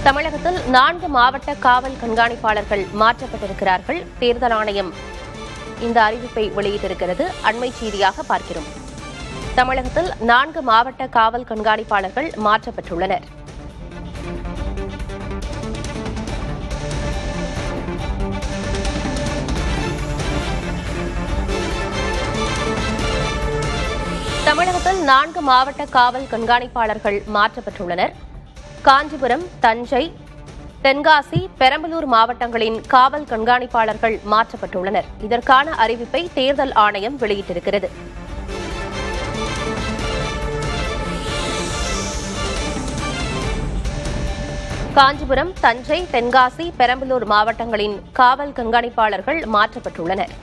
தமிழகத்தில் 4 மாவட்ட காவல் கண்காணிப்பாளர்கள் மாற்றப்பட்டிருக்கிறார்கள். தேர்தல் ஆணையம் இந்த அறிவிப்பை வெளியிட்டிருக்கிறது. அண்மை செய்தியாக பார்க்கிறோம். தமிழகத்தில் 4 மாவட்ட காவல் கண்காணிப்பாளர்கள் மாற்றப்பட்டுள்ளனர். தமிழகத்தில் 4 மாவட்ட காவல் கண்காணிப்பாளர்கள் மாற்றப்பட்டுள்ளனர். காஞ்சிபுரம், தஞ்சை, தென்காசி, பெரம்பலூர் மாவட்டங்களின் காவல் கண்காணிப்பாளர்கள் மாற்றப்பட்டுள்ளனர். இதற்கான அறிவிப்பை தேர்தல் ஆணையம் வெளியிட்டிருக்கிறது. காஞ்சிபுரம், தஞ்சை, தென்காசி, பெரம்பலூர் மாவட்டங்களின் காவல் கண்காணிப்பாளர்கள் மாற்றப்பட்டுள்ளனர்.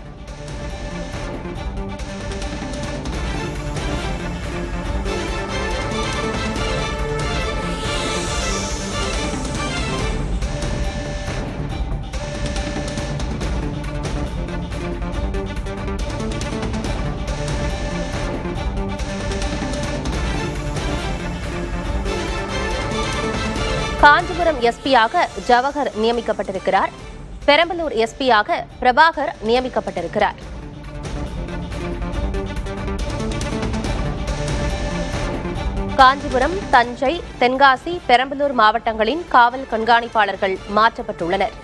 காஞ்சிபுரம் எஸ்பியாக ஜவஹர் நியமிக்கப்பட்டிருக்கிறார். பெரம்பலூர் எஸ்பியாக பிரபாகர் நியமிக்கப்பட்டிருக்கிறார். காஞ்சிபுரம், தஞ்சை, தென்காசி, பெரம்பலூர் மாவட்டங்களின் காவல் கண்காணிப்பாளர்கள் மாற்றப்பட்டுள்ளனர்.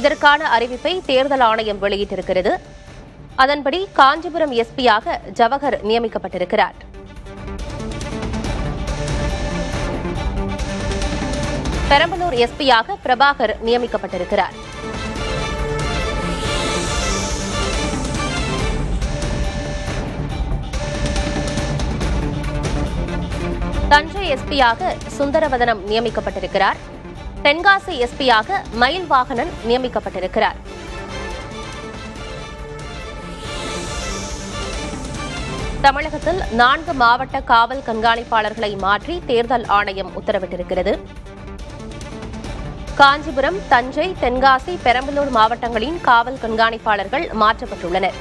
இதற்கான அறிவிப்பை தேர்தல் ஆணையம் வெளியிட்டிருக்கிறது. அதன்படி காஞ்சிபுரம் எஸ்பியாக ஜவஹர் நியமிக்கப்பட்டிருக்கிறார். பெரம்பலூர் எஸ்பியாக பிரபாகர் நியமிக்கப்பட்டிருக்கிறார். தஞ்சை எஸ்பியாக சுந்தரவதனம் நியமிக்கப்பட்டிருக்கிறார். தென்காசி எஸ்பியாக மயில்வாகனன் நியமிக்கப்பட்டிருக்கிறார். தமிழகத்தில் 4 மாவட்ட காவல் கண்காணிப்பாளர்களை மாற்றி தேர்தல் ஆணையம் உத்தரவிட்டிருக்கிறது. காஞ்சிபுரம், தஞ்சை, தென்காசி, பெரம்பலூர் மாவட்டங்களின் காவல் கண்காணிப்பாளர்கள் மாற்றப்பட்டுள்ளனர்.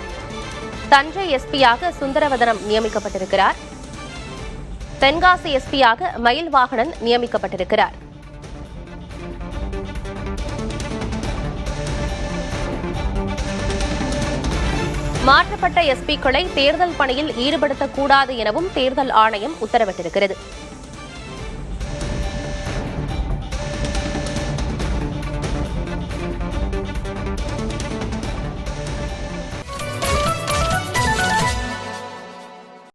தஞ்சை எஸ்பியாக சுந்தரவதனம் நியமிக்கப்பட்டிருக்கிறார். தென்காசி எஸ்பியாக மயில்வாகனன் நியமிக்கப்பட்டிருக்கிறார். மாற்றப்பட்ட எஸ்பிக்களை தேர்தல் பணியில் ஈடுபடுத்தக்கூடாது எனவும் தேர்தல் ஆணையம் உத்தரவிட்டிருக்கிறது.